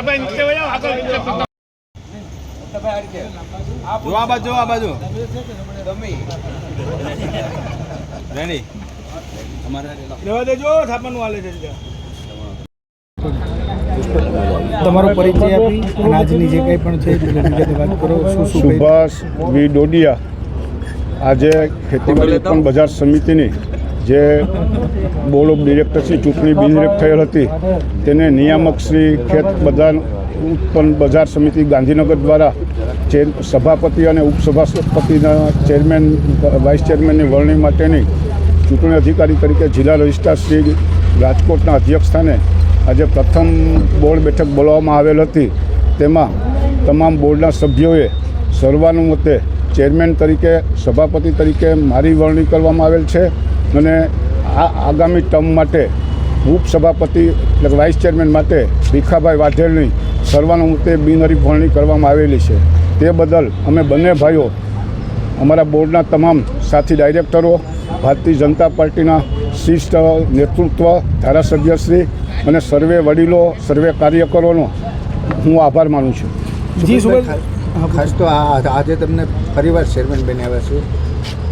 આ બાજુ રેડી અમારે દેજો થાપણનું હાલે છે તમારો પરિચય આપી અને આજની જે કંઈ પણ છે વિગતે વાત કરો. સુભાષ વી ડોડિયા. આજે ખેતીવાડી ઉત્પન્ન બજાર સમિતિની જે બોર્ડ ઓફ ડિરેક્ટર્સની ચૂંટણી બિનહરીફ થયેલ હતી તેને નિયામક શ્રી ખેત બજાર ઉત્પન્ન બજાર સમિતિ ગાંધીનગર દ્વારા સભાપતિ અને ઉપસભાપતિના ચેરમેન વાઇસ ચેરમેનની વરણી માટેની ચૂંટણી અધિકારી તરીકે જિલ્લા રજિસ્ટ્રાર શ્રી રાજકોટના અધ્યક્ષ સ્થાને આજે પ્રથમ બોર્ડ બેઠક બોલાવવામાં આવેલ હતી. તેમાં તમામ બોર્ડના સભ્યોએ સર્વાનુમતે ચેરમેન તરીકે સભાપતિ તરીકે મારી વરણી કરવામાં આવેલ છે અને આ આગામી ટર્મ માટે ઉપસભાપતિ એટલે વાઇસ ચેરમેન માટે ભીખાભાઈ વાઘેલની સર્વાનુમતે બિનહરીફ વરણી કરવામાં આવેલી છે. તે બદલ અમે બંને ભાઈઓ અમારા બોર્ડના તમામ સાથી ડાયરેક્ટરો, ભારતીય જનતા પાર્ટીના શિષ્ટ નેતૃત્વ, ધારાસભ્યશ્રી અને સર્વે વડીલો, સર્વે કાર્યકરોનો હું આભાર માનું છું. જી ખાસ તો આજે તમને ફરીવાર ચેરમેન બનાવ્યા છે.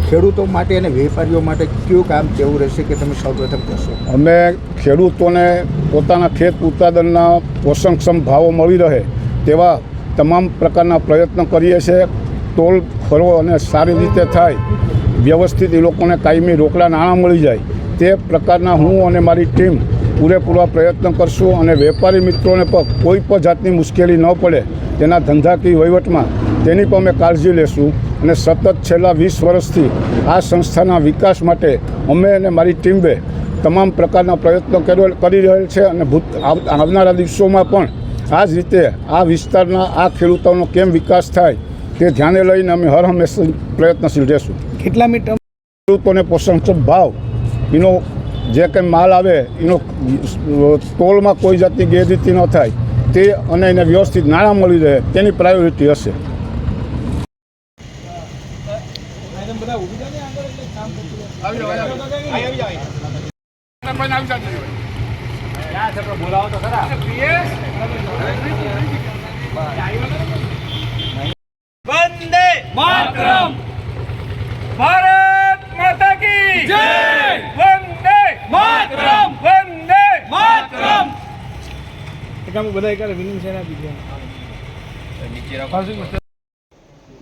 ખેડૂતો માટે અને વેપારીઓ માટે કયું કામ કેવું રહેશે કે તમે સૌપ્રથમ કરશો? અમે ખેડૂતોને પોતાના ખેત ઉત્પાદનના પોષણક્ષમ ભાવો મળી રહે તેવા તમામ પ્રકારના પ્રયત્ન કરીએ છીએ. ટોલ ફરો અને સારી રીતે થાય, વ્યવસ્થિત એ લોકોને કાયમી રોકડા નાણાં મળી જાય તે પ્રકારના હું અને મારી ટીમ પૂરેપૂરા પ્રયત્ન કરશું અને વેપારી મિત્રોને પણ કોઈ પણ જાતની મુશ્કેલી ન પડે તેના ધંધાકીય વહીવટમાં તેની પણ અમે કાળજી લેશું. અને સતત છેલ્લા 20 વર્ષથી આ સંસ્થાના વિકાસ માટે અમે અને મારી ટીમે તમામ પ્રકારના પ્રયત્નો કરી રહેલ છે અને આવનારા દિવસોમાં પણ આ જ રીતે આ વિસ્તારના આ ખેડૂતોનો કેમ વિકાસ થાય તે ધ્યાને લઈને અમે હર હંમેશા પ્રયત્નશીલ રહેશું. કેટલા મીટર ખેડૂતોને પોષણક્ષમ ભાવ, એનો જે કંઈ માલ આવે એનો ટોલમાં કોઈ જાતની ગેરરીતિ ન થાય તે અને એને વ્યવસ્થિત નાણાં મળી રહે તેની પ્રાયોરિટી હશે. વંદે માતરમ, ભારત માતા કી જય, વંદે માતરમ, વંદે માતરમ. બધા કરે વિનિંગ છે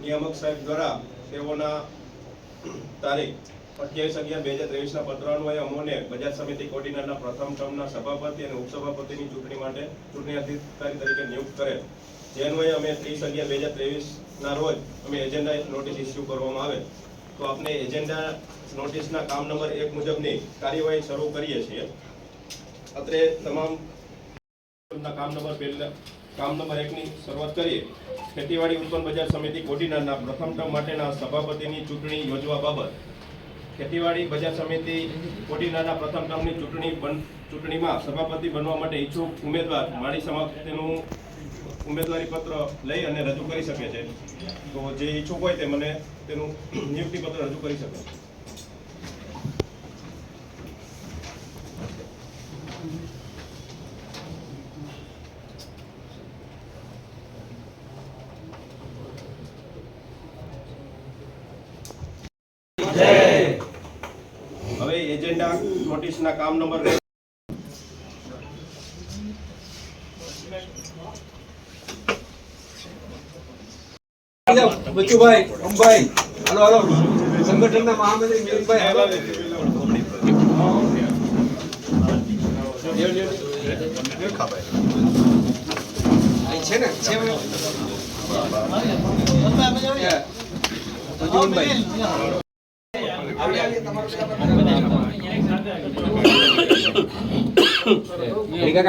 નિયામક સાહેબ દ્વારા તેઓના તારીખ 28/11/2023ના પત્રાન્વયે અમોને બજાર સમિતિ કોર્ડિનેટરના પ્રથમ ટર્મના સભાપતિ અને ઉપસભાપતિની ચૂંટણી માટે ચૂંટણી અધિકારી તરીકે નિયુક્ત કરે. જે અન્વયે અમે 30/11/2023ના રોજ અમે એજન્ડા નોટિસ ઇસ્યુ કરવામાં આવે તો આપણે એજન્ડા નોટિસના કામ નંબર 1 મુજબની કાર્યવાહી શરૂ કરીએ છીએ. અત્રે તમામ કામ નંબર 1ની શરૂઆત કરીએ. ખેતીવાડી ઉત્પન્ન બજાર સમિતિ કોર્ડિનેટરના પ્રથમ ટર્મ માટેના સભાપતિની ચૂંટણી યોજવા બાબત. ખેતીવાડી બજાર સમિતિ કોર્ડિનેટરના પ્રથમ ટર્મની ચૂંટણીમાં સભાપતિ બનવા માટે ઈચ્છુક ઉમેદવાર મારી સમક્ષ તેનું ઉમેદવારી પત્ર લઈ અને રજૂ કરી શકે છે. તો જે ઈચ્છુક હોય તે મને તેનું નિયુક્તિ પત્ર રજૂ કરી શકે. હવે એજન્ડા નોટિસના કામ નંબર બચુભાઈ, અંબાઈ, હાલો સંગઠનના મહામંત્રી મિલિંદભાઈ, હાલો છે ને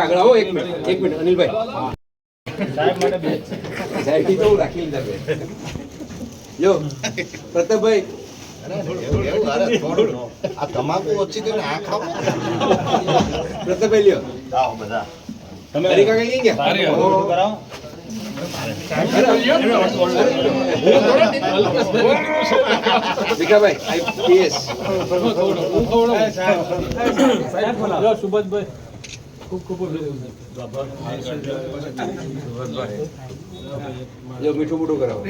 આગળ આવો. એક મિનિટ અનિલભાઈ સાહેબ તો રાખી લીધા. લો પ્રતાપભાઈ, આ તમાકુ ઓછી કરીને આ ખાવ. પ્રતાપભાઈ લ્યો તમે હરિકા કઈ ગયા ભીખાભાઈ આઈપીએસ સુભાષભાઈ મીઠું મોટું કરાવો.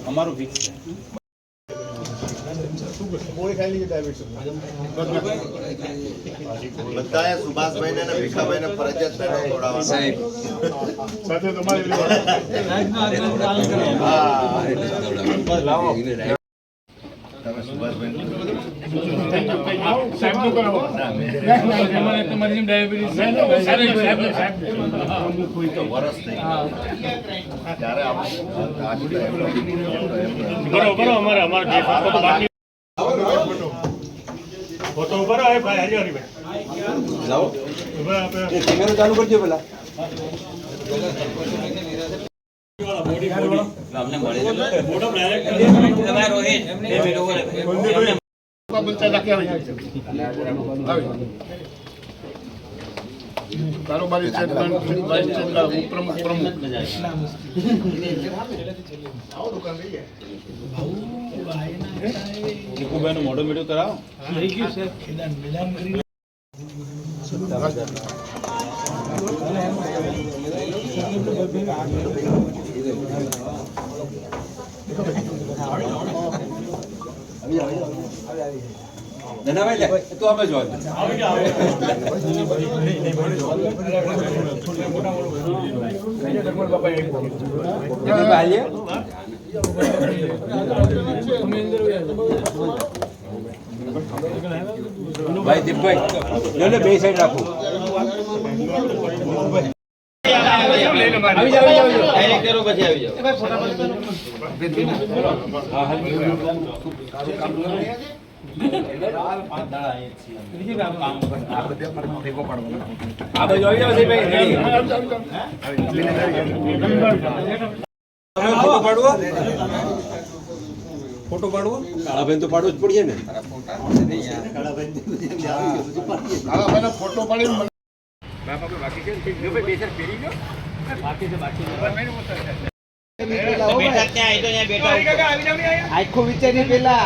અમારું ફિક્સ છે. બધાએ સુભાષભાઈને અને ભીખાભાઈને ફરજિયાત પેટ્રોલ દોડાવવાનો. સાથે તમારી તમે સુભાષભાઈને વરસ થઈ ગયું. ત્યારે ચાલુ કરજો પેલા. કારોબારી પ્રમુખ નિકુભાઈનું મોઢું મીઠું કરાવો. તું અમે જો ભાઈ દીપભાઈ બે સાઈડ રાખો. આવી જાવ ડાયરેક્ટ કરો પછી આવી જાવ. ફોટો પાડવો કાળા બેન તો પાડવો જ પડશે ને. ફોટો પાડી આખો વિચારી પેલા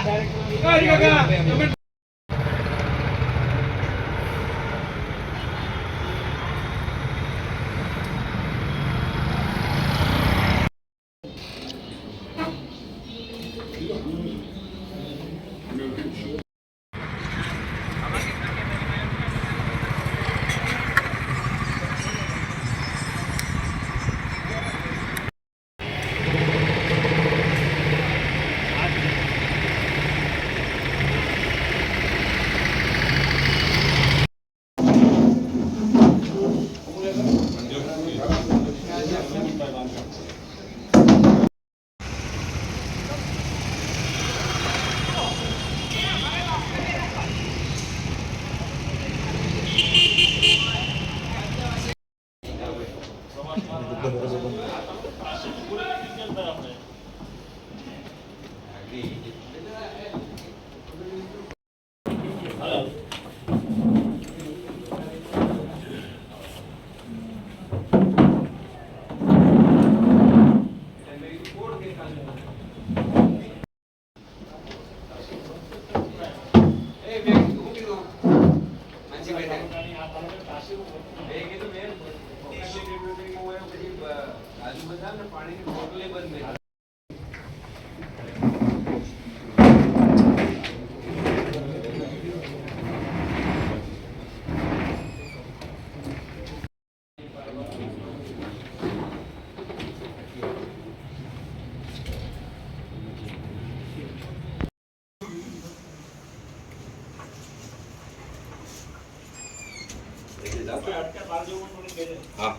હા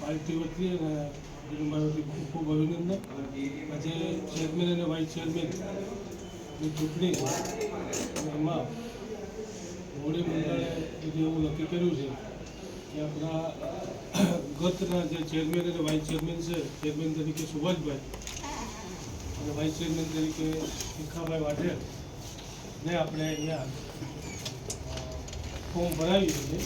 પાર્ટી વતી અને મારાથી ખૂબ ખૂબ અભિનંદન. આજે ચેરમેન અને વાઇસ ચેરમેનની ચૂંટણી છે અને એમાં મોવડી મંડળે બધું એવું નક્કી કર્યું છે કે આપણા ગતના જે ચેરમેન અને વાઇસ ચેરમેન છે, ચેરમેન તરીકે સુભાષભાઈ અને વાઇસ ચેરમેન તરીકે ભીખાભાઈ વાઢેરને આપણે અહીંયા ફોર્મ ભરાવ્યું છે.